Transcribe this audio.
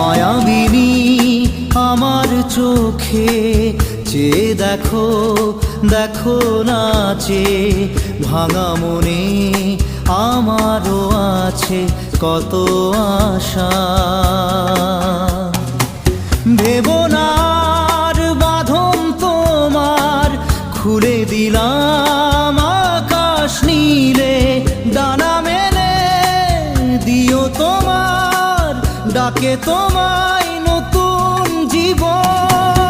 মায়াবিনী আমার চোখে চেয়ে দেখো, দেখো নাচে ভাঙা মনে আমারও আছে কত আশা। ভেবনার বাঁধন তোমার খুলে দিলাম আকাশ নীলে, ডানা মেলে দিও তোমার ডাকে তোমায় নতুন জীবন।